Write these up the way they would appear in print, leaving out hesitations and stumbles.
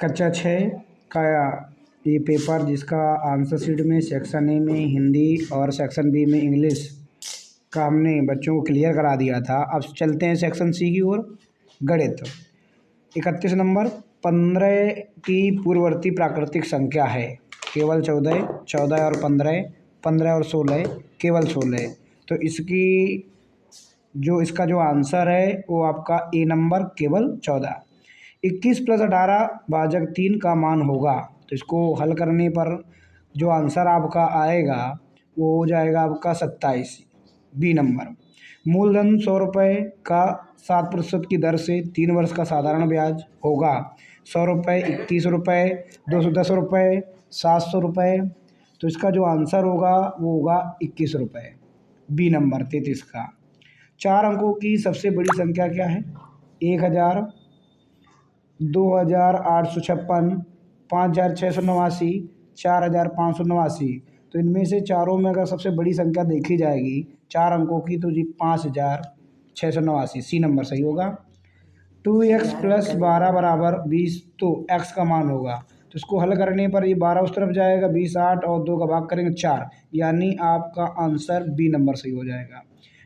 कक्षा 6 का ये पेपर, जिसका आंसर शीट में सेक्शन ए में हिंदी और सेक्शन बी में इंग्लिश का हमने बच्चों को क्लियर करा दिया था। अब चलते हैं सेक्शन सी की ओर, गणित। 31 नंबर, 15 की पूर्ववर्ती प्राकृतिक संख्या है। केवल 14, 14 और 15, 15 और 16, केवल 16। तो इसका जो आंसर है वो आपका ए नंबर, केवल 14। 21 + 18 भाजक 3 का मान होगा। तो इसको हल करने पर जो आंसर आपका आएगा वो हो जाएगा आपका 27, बी नंबर। मूलधन 100 रुपये का 7% की दर से 3 वर्ष का साधारण ब्याज होगा। 100 रुपये, 31 रुपये, 210 रुपये, 700 रुपये। तो इसका जो आंसर होगा वो होगा 21 रुपये, बी नंबर 33 का। 4 अंकों की सबसे बड़ी संख्या क्या है? 1000, 2856, 5689, 4589। तो इनमें से चारों में अगर सबसे बड़ी संख्या देखी जाएगी 4 अंकों की, तो जी 5689, सी नंबर सही होगा। 2x + 12 = 20, तो x का मान होगा। तो इसको हल करने पर ये 12 उस तरफ जाएगा, 20 8 और 2 का भाग करेंगे 4, यानी आपका आंसर बी नंबर सही हो जाएगा।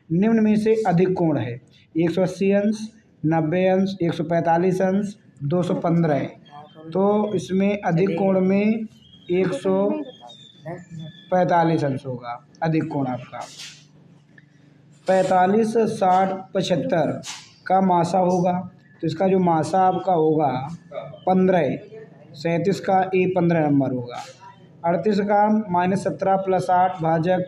निम्न में से अधिक कोण है? 180 अंश, 90 अंश, 145 अंश, 215। तो इसमें अधिक कोण में 145 अंश होगा अधिक कोण आपका। 45, 60, 75 का मासा होगा। तो इसका जो मासा आपका होगा 15, 37 का ए 15 नंबर होगा। 38 का -17 + 8 भाजक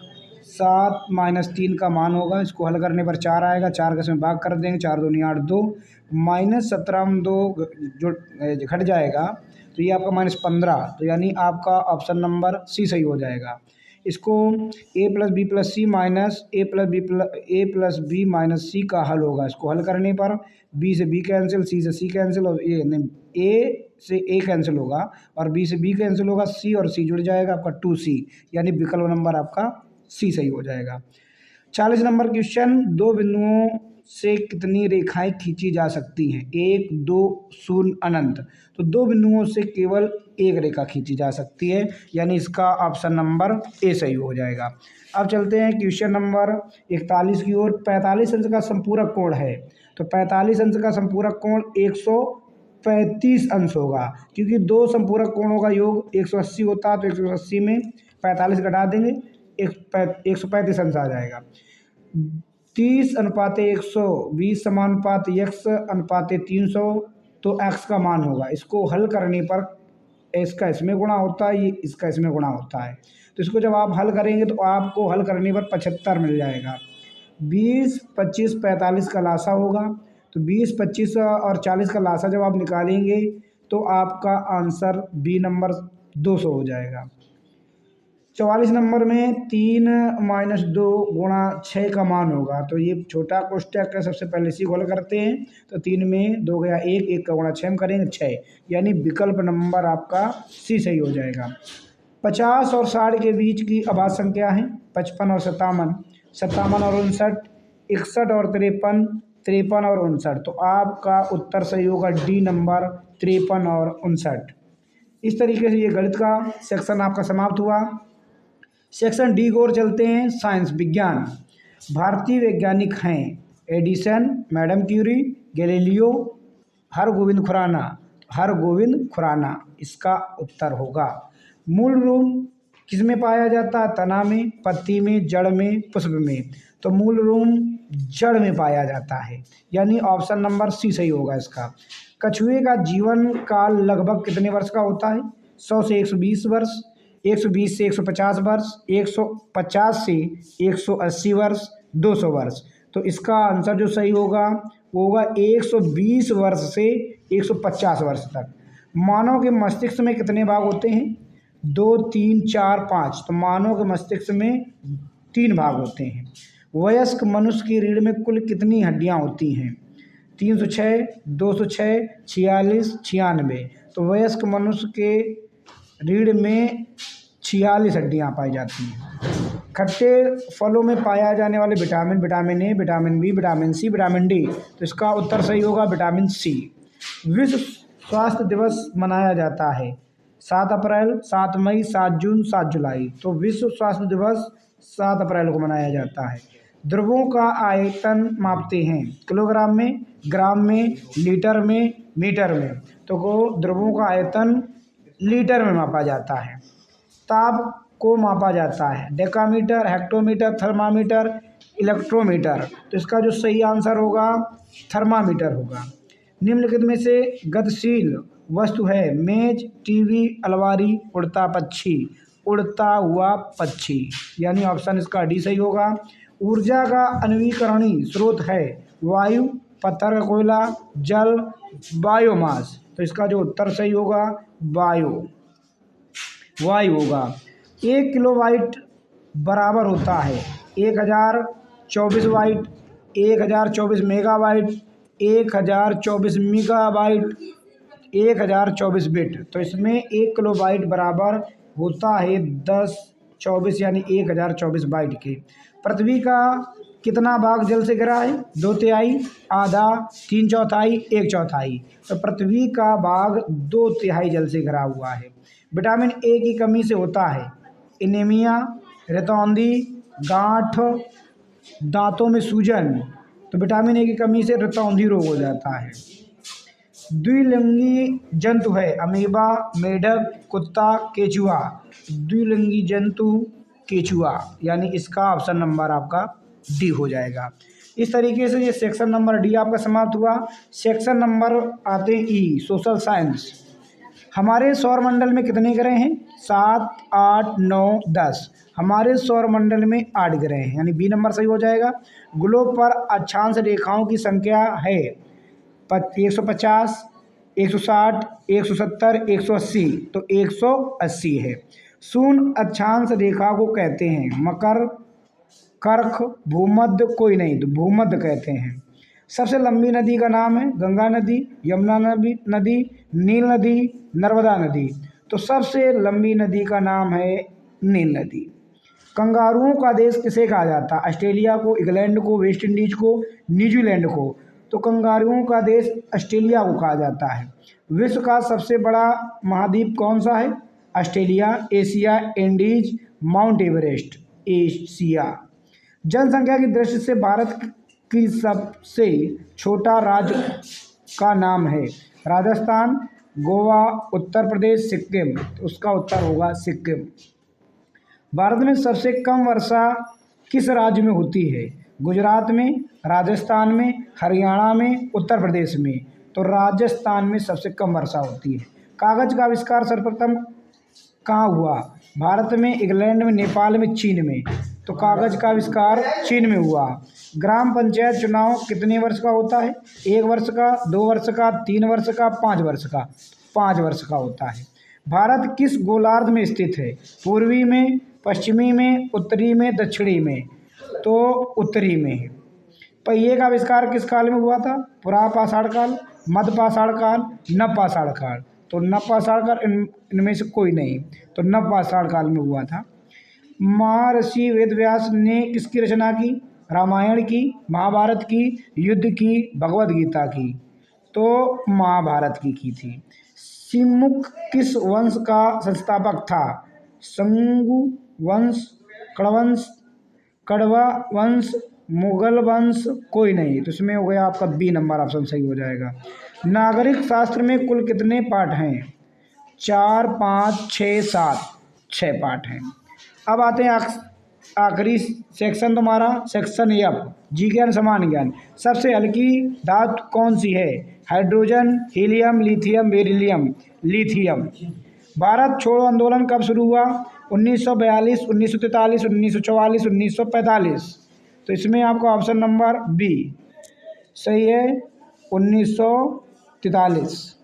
7 - 3 का मान होगा। इसको हल करने पर 4 आएगा, 4 का इसमें भाग कर देंगे, 4 दूनी 8, 2 -17 में 2 जो घट जाएगा, तो ये आपका -15। तो यानी आपका ऑप्शन नंबर सी सही हो जाएगा। इसको a + b + c minus a + b - c का हल होगा। इसको हल करने पर b से b कैंसिल, c से c कैंसिल और a से a कैंसिल होगा और b से b कैंसिल होगा, c और c जुड़ जाएगा आपका 2c, यानी विकल्प नंबर आपका सी सही हो जाएगा। 40 नंबर क्वेश्चन, 2 बिंदुओं से कितनी रेखाएं खींची जा सकती हैं? 1 2 0 अनंत। तो 2 बिंदुओं से केवल एक रेखा खींची जा सकती है, यानी इसका ऑप्शन नंबर ए सही हो जाएगा। अब चलते हैं क्वेश्चन नंबर 41 की ओर। 45 अंश का संपूरक कोण है। तो 45 अंश का संपूरक कोण 135 अंश होगा, क्योंकि दो संपूरक कोणों का योग 180 होता है। तो 180 में 45 घटा देंगे, 135 अंश आ जाएगा। 30:100, 20 x अनुपात 300, तो x का मान होगा। इसको हल करने पर इसका इसमें गुणा होता है, ये इसका इसमें गुणा होता है। तो इसको जब आप हल करेंगे तो आपको हल करने पर 75 मिल जाएगा। 20, 25, 45 का लासा होगा। तो 20, 25 और 40 का लासा जब आप निकालेंगे तो आपका आंसर बी नंबर 200 हो जाएगा। 44 नंबर में 3 - 2 × 6 का मान होगा। तो ये छोटा कोष्टक का सबसे पहले इसी को हल करते हैं। तो 3 में 2 गया 1, 1 का गुणा 6 में करेंगे 6, यानी विकल्प नंबर आपका सी सही हो जाएगा। 50 और 60 के बीच की अभाज्य संख्या है 55 और 57, 57 और 59, 61 और 53, 53 और 59। तो आपका उत्तर सही होगा डी नंबर 53 और 59। इस तरीके से ये गणित का सेक्शन आपका समाप्त हुआ। सेक्शन डी की ओर चलते हैं, साइंस विज्ञान। भारतीय वैज्ञानिक हैं Edison, madam Curie, Galileo, Hargobind Khorana. इसका उत्तर होगा। मूल रूम किस में पाया जाता है? तना में, पत्ती में, जड़ में, पुष्प में। तो मूल रूम जड़ में पाया जाता है, यानी ऑप्शन नंबर सी सही होगा इसका। कछुए का जीवन काल लगभग कितने वर्ष का होता है? 100 से 120 वर्ष, 120 से 150 वर्ष, 150 से 180 वर्ष, 200 वर्ष। तो इसका आंसर जो सही होगा वो होगा 120 वर्ष से 150 वर्ष तक। मानव के मस्तिष्क में कितने भाग होते हैं? 2 3 4 5। तो मानव के मस्तिष्क में 3 भाग होते हैं। वयस्क मनुष्य की रीढ़ में कुल कितनी हड्डियां होती हैं? 306, 206, 46, 96। तो वयस्क मनुष्य के रीढ़ में 46 हड्डियां पाई जाती हैं। खट्टे फलों में पाया जाने वाले vitamin, vitamin A, vitamin B, vitamin C, vitamin D. तो इसका उत्तर सही होगा विटामिन सी। विश्व स्वास्थ्य दिवस मनाया जाता है? 7 अप्रैल, 7 मई, 7 जून, 7 जुलाई। तो विश्व स्वास्थ्य दिवस 7 अप्रैल को मनाया जाता है। ध्रुवों का आयतन मापते हैं किलोग्राम में, ग्राम में, लीटर में, मीटर में। तो ध्रुवों का आयतन लीटर में मापा जाता है। ताप को मापा जाता है डेकामीटर, हेक्टोमीटर, थर्मामीटर, इलेक्ट्रोमीटर। तो इसका जो सही आंसर होगा थर्मामीटर होगा। निम्नलिखित में से गतिशील वस्तु है? मेज, टीवी, अलमारी, उड़ता पक्षी। उड़ता हुआ पक्षी, यानी ऑप्शन इसका डी सही होगा। ऊर्जा का अनवीकरणीय स्रोत है? वायु, पत्थर का कोयला, जल, बायोमास। तो इसका जो उत्तर सही होगा वायु होगा। 1 किलोवाट बराबर होता है 1024 वाट, 1024 मेगावाट, 1024 मेगावाट, 1024 बिट। तो इसमें 1 किलोवाट बराबर होता है 1024 यानी 1024 बाइट के। पृथ्वी का कितना भाग जल से घिरा है? 2/3, आधा, 3/4, 1/4। तो पृथ्वी का भाग 2/3 जल से घिरा हुआ है। विटामिन ए की कमी से होता है एनीमिया, रतौंधी, गांठ, दांतों में सूजन। तो विटामिन ए की कमी से रतौंधी रोग हो जाता है। द्विलिंगी जंतु है? अमीबा, मेढक, कुत्ता, केचुआ। द्विलिंगी जंतु केचुआ, यानी इसका ऑप्शन नंबर आपका डी हो जाएगा। इस तरीके से ये सेक्शन नंबर डी आपका समाप्त हुआ। सेक्शन नंबर आते ई, सोशल साइंस। हमारे सौरमंडल में कितने ग्रह हैं? 7, 8, 9, 10। हमारे सौरमंडल में 8 ग्रह हैं, यानी बी नंबर सही हो जाएगा। ग्लोब पर अक्षांश रेखाओं की संख्या है 150, 160, 170, 180। तो 180 है। शून्य अक्षांश रेखा को कहते हैं मकर, कर्क, भूमध्य, कोई नहीं तो भूमध्य कहते हैं। सबसे लंबी नदी का नाम है? गंगा नदी, यमुना नदी, नील नदी, नर्मदा नदी। तो सबसे लंबी नदी का नाम है नील नदी। कंगारुओं का देश किसे कहा जाता है? ऑस्ट्रेलिया को, इंग्लैंड को, वेस्ट इंडीज को, न्यूजीलैंड को। तो कंगारुओं का देश ऑस्ट्रेलिया को कहा जाता है। विश्व का सबसे बड़ा महाद्वीप कौन सा है? Australia, Asia, Indies, mount Everest. Asia. जनसंख्या की दृष्टि से भारत की सबसे छोटा राज्य का नाम है? राजस्थान, गोवा, उत्तर प्रदेश, सिक्किम। तो उसका उत्तर होगा सिक्किम। भारत में सबसे कम वर्षा किस राज्य में होती है? गुजरात में, राजस्थान में, हरियाणा में, उत्तर प्रदेश में। तो राजस्थान में सबसे कम वर्षा होती है। कागज़ का आविष्कार सर्वप्रथम कहाँ हुआ? भारत में, इंग्लैंड में, नेपाल में, चीन में। तो कागज़ का आविष्कार चीन में हुआ। ग्राम पंचायत चुनाव कितने वर्ष का होता है? 1 वर्ष का, 2 वर्ष का, 3 वर्ष का, 5 वर्ष का? 5 वर्ष का होता है। भारत किस गोलार्ध में स्थित है? पूर्वी में, पश्चिमी में, उत्तरी में, दक्षिणी में? तो उत्तरी में है। पहिए का आविष्कार किस काल में हुआ था? पुरापाषाण काल, मध्यपाषाण काल, नवपाषाण काल? तो नवपाषाण काल, इनमें से कोई नहीं। तो नवपाषाण काल में हुआ था। महर्षि वेदव्यास ने किसकी रचना की? रामायण की, महाभारत की, युद्ध की, भगवद गीता की? तो महाभारत की थी। सिमुक किस वंश का संस्थापक था? संगु वंश, कड़वंश, कड़वा वंश, मुगल वंश? कोई नहीं। तो इसमें हो गया आपका बी नंबर ऑप्शन सही हो जाएगा। नागरिक शास्त्र में कुल कितने पाठ हैं? 4, 5, 6, 7। 6 पाठ हैं। अब आते हैं आखिरी सेक्शन तुम्हारा, सेक्शन एफ, जी ज्ञान समान ज्ञान। सबसे हल्की धातु कौन सी है? Hydrogen, helium, lithium, beryllium? Lithium. Bharat छोड़ो आंदोलन कब शुरू हुआ? 1942, 1943, 1944, 1945? तो इसमें आपका ऑप्शन नंबर बी सही है, 1943।